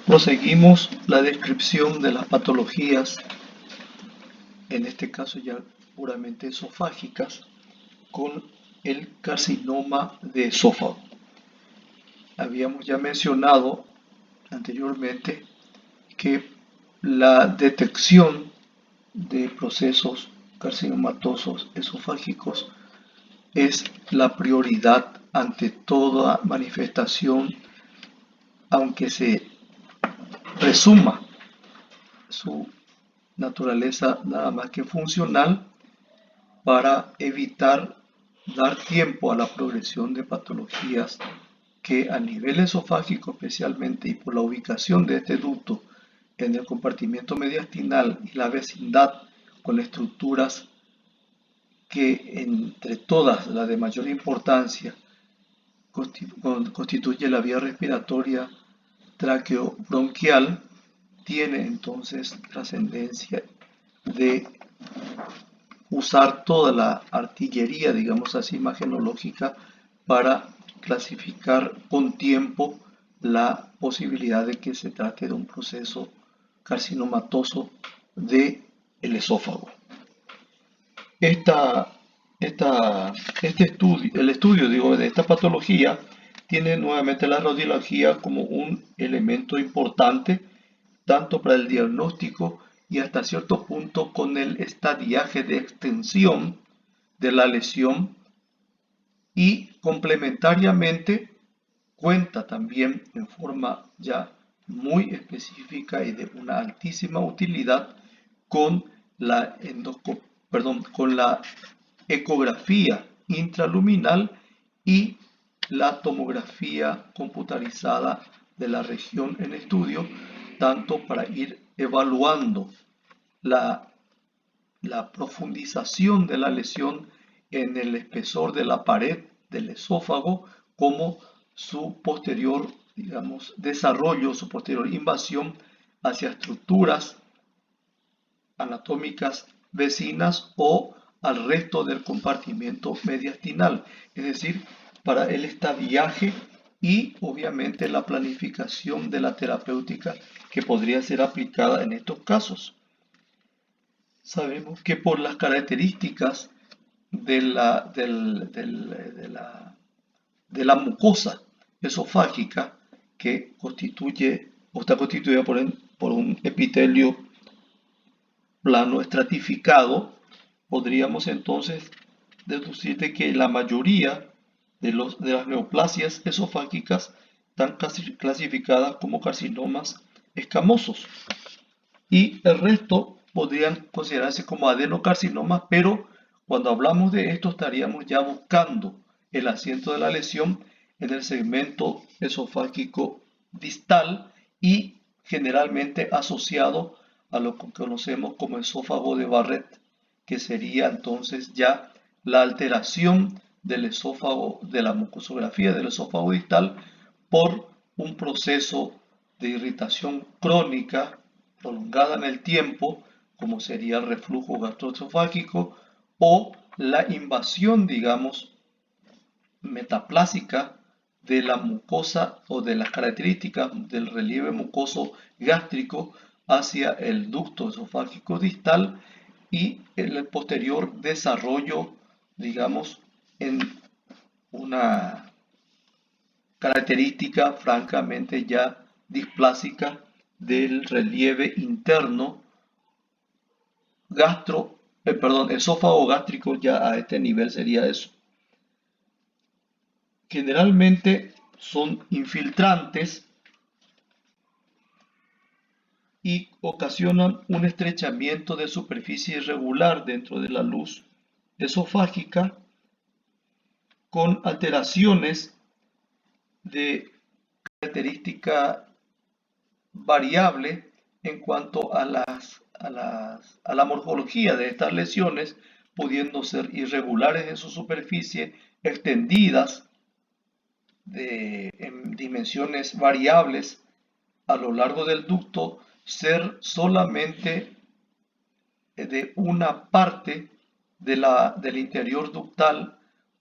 Proseguimos la descripción de las patologías, en este caso ya puramente esofágicas, con el carcinoma de esófago. Habíamos ya mencionado anteriormente que la detección de procesos carcinomatosos esofágicos es la prioridad ante toda manifestación, aunque se presuma su naturaleza nada más que funcional, para evitar dar tiempo a la progresión de patologías que a nivel esofágico especialmente, y por la ubicación de este ducto en el compartimiento mediastinal y la vecindad con estructuras que entre todas la de mayor importancia constituye la vía respiratoria traqueobronquial, tiene entonces trascendencia de usar toda la artillería, digamos así, imagenológica para clasificar con tiempo la posibilidad de que se trate de un proceso carcinomatoso del esófago. El estudio de esta patología tiene nuevamente la radiología como un elemento importante tanto para el diagnóstico y hasta cierto punto con el estadiaje de extensión de la lesión, y complementariamente cuenta también en forma ya muy específica y de una altísima utilidad con con la ecografía intraluminal y la tomografía computarizada de la región en estudio, tanto para ir evaluando la, la profundización de la lesión en el espesor de la pared del esófago, como su posterior, digamos, desarrollo, su posterior invasión hacia estructuras anatómicas vecinas o al resto del compartimiento mediastinal, es decir, para el estadiaje y obviamente la planificación de la terapéutica que podría ser aplicada en estos casos. Sabemos que por las características de la mucosa esofágica, que constituye o está constituida por un epitelio plano estratificado, podríamos entonces deducir de que la mayoría de las neoplasias esofágicas están clasificadas como carcinomas escamosos, y el resto podrían considerarse como adenocarcinomas, pero cuando hablamos de esto estaríamos ya buscando el asiento de la lesión en el segmento esofágico distal y generalmente asociado a lo que conocemos como esófago de Barrett, que sería entonces ya la alteración del esófago, de la mucosografía del esófago distal, por un proceso de irritación crónica prolongada en el tiempo, como sería el reflujo gastroesofágico, o la invasión, digamos, metaplásica de la mucosa o de las características del relieve mucoso gástrico hacia el ducto esofágico distal, y el posterior desarrollo, digamos, en una característica francamente ya displásica del relieve interno esófago gástrico. Ya a este nivel sería eso. Generalmente son infiltrantes y ocasionan un estrechamiento de superficie irregular dentro de la luz esofágica, con alteraciones de característica variable en cuanto a la morfología de estas lesiones, pudiendo ser irregulares en su superficie, extendidas en dimensiones variables a lo largo del ducto, ser solamente de una parte del interior ductal,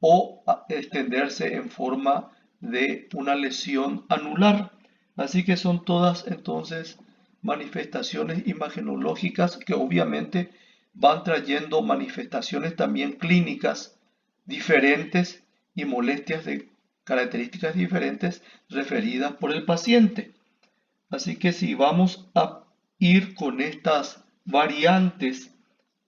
o extenderse en forma de una lesión anular, Así que son todas entonces manifestaciones imagenológicas que obviamente van trayendo manifestaciones también clínicas diferentes y molestias de características diferentes referidas por el paciente. Así que si vamos a ir con estas variantes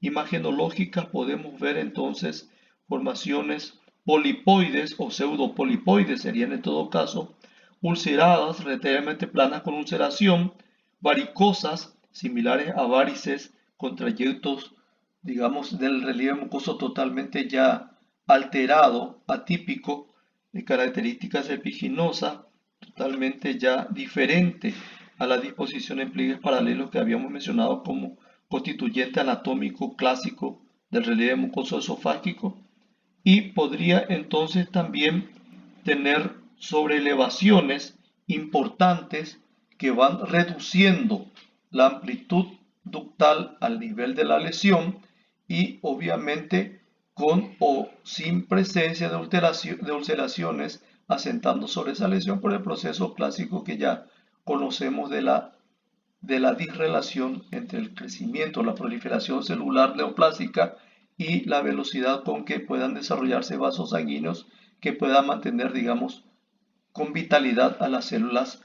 imagenológicas, podemos ver entonces formaciones polipoides o pseudopolipoides, serían en todo caso, ulceradas, relativamente planas con ulceración, varicosas, similares a varices con trayectos, digamos, del relieve mucoso totalmente ya alterado, atípico, de características epiginosas, totalmente ya diferente a la disposición en pliegues paralelos que habíamos mencionado como constituyente anatómico clásico del relieve mucoso esofágico, y podría entonces también tener sobreelevaciones importantes que van reduciendo la amplitud ductal al nivel de la lesión y obviamente con o sin presencia de ulceraciones asentando sobre esa lesión por el proceso clásico que ya conocemos de la disrelación entre el crecimiento, la proliferación celular neoplásica y la velocidad con que puedan desarrollarse vasos sanguíneos que puedan mantener, digamos, con vitalidad a las células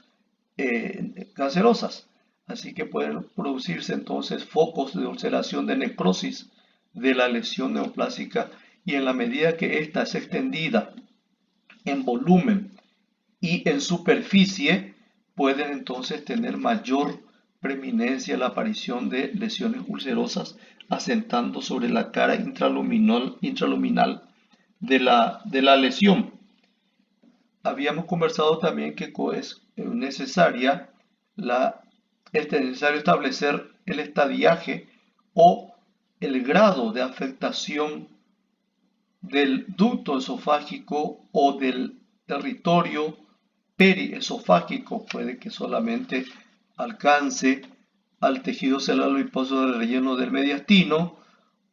cancerosas. Así que pueden producirse entonces focos de ulceración, de necrosis de la lesión neoplásica, y en la medida que ésta es extendida en volumen y en superficie, pueden entonces tener mayor preeminencia la aparición de lesiones ulcerosas asentando sobre la cara intraluminal de la lesión. Habíamos conversado también que es necesario establecer el estadiaje o el grado de afectación del ducto esofágico o del territorio periesofágico. Puede que solamente alcance al tejido celular adiposo del relleno del mediastino,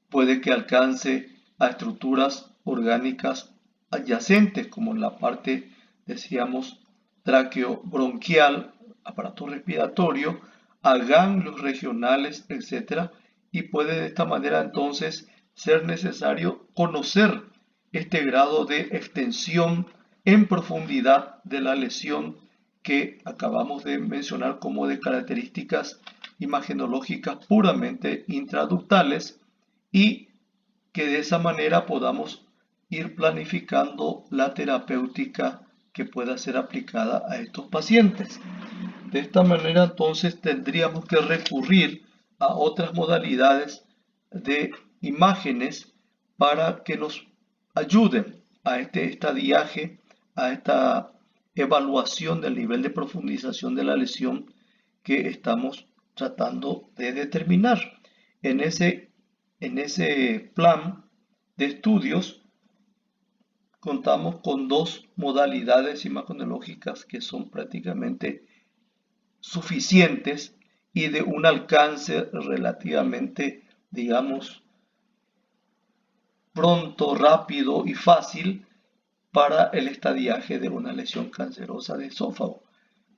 puede que alcance a estructuras orgánicas adyacentes como la parte, decíamos, traqueobronquial, aparato respiratorio, a ganglios regionales, etc. Y puede de esta manera entonces ser necesario conocer este grado de extensión en profundidad de la lesión que acabamos de mencionar como de características imagenológicas puramente intraductales, y que de esa manera podamos ir planificando la terapéutica que pueda ser aplicada a estos pacientes. De esta manera entonces tendríamos que recurrir a otras modalidades de imágenes para que nos ayuden a este estadiaje, a esta evaluación del nivel de profundización de la lesión que estamos tratando de determinar. En ese plan de estudios contamos con dos modalidades imagenológicas que son prácticamente suficientes y de un alcance relativamente, digamos, pronto, rápido y fácil para el estadiaje de una lesión cancerosa de esófago.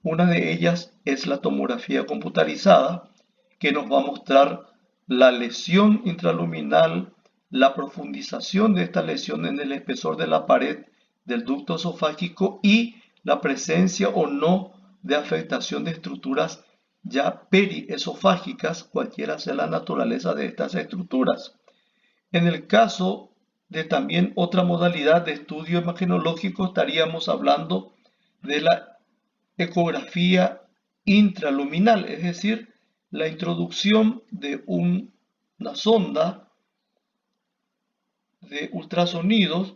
Una de ellas es la tomografía computarizada, que nos va a mostrar la lesión intraluminal, la profundización de esta lesión en el espesor de la pared del ducto esofágico y la presencia o no de afectación de estructuras ya periesofágicas, cualquiera sea la naturaleza de estas estructuras. En el caso de también otra modalidad de estudio imagenológico, estaríamos hablando de la ecografía intraluminal, es decir, la introducción de una sonda de ultrasonidos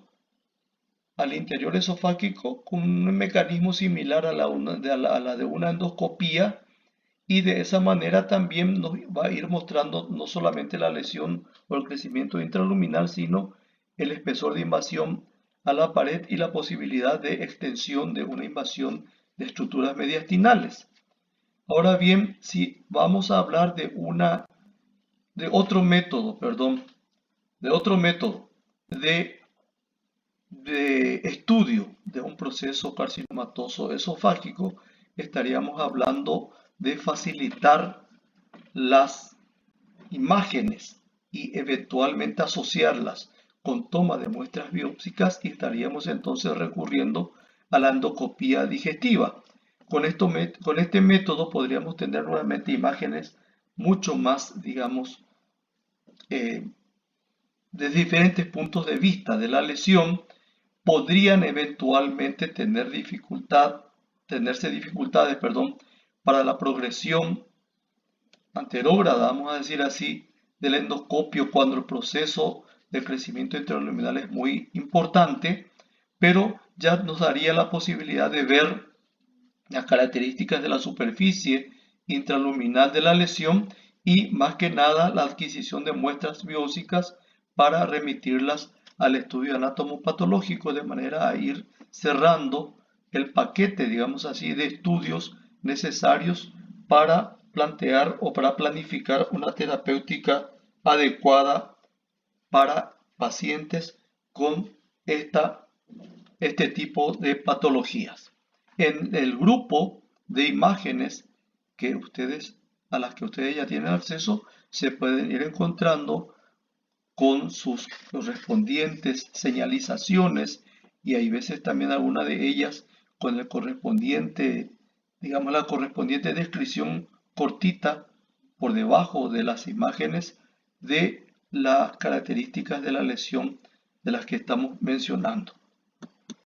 al interior esofágico con un mecanismo similar a la de una endoscopía, y de esa manera también nos va a ir mostrando no solamente la lesión o el crecimiento intraluminal, sino el espesor de invasión a la pared y la posibilidad de extensión de una invasión de estructuras mediastinales. Ahora bien, si vamos a hablar de otro método de estudio de un proceso carcinomatoso esofágico, estaríamos hablando de facilitar las imágenes y eventualmente asociarlas con toma de muestras biópsicas y estaríamos entonces recurriendo a la endoscopía digestiva. Con este método podríamos tener nuevamente imágenes mucho más, digamos, eh, de diferentes puntos de vista de la lesión. Podrían eventualmente tenerse dificultades, para la progresión anterógrada, vamos a decir así, del endoscopio cuando el proceso de crecimiento intraluminal es muy importante, pero ya nos daría la posibilidad de ver las características de la superficie intraluminal de la lesión y más que nada la adquisición de muestras biópsicas para remitirlas al estudio anatomopatológico de manera a ir cerrando el paquete, digamos así, de estudios necesarios para plantear o para planificar una terapéutica adecuada para pacientes con este tipo de patologías. En el grupo de imágenes a las que ustedes ya tienen acceso, se pueden ir encontrando con sus correspondientes señalizaciones y hay veces también alguna de ellas con el correspondiente, digamos, la correspondiente descripción cortita por debajo de las imágenes de las características de la lesión de las que estamos mencionando.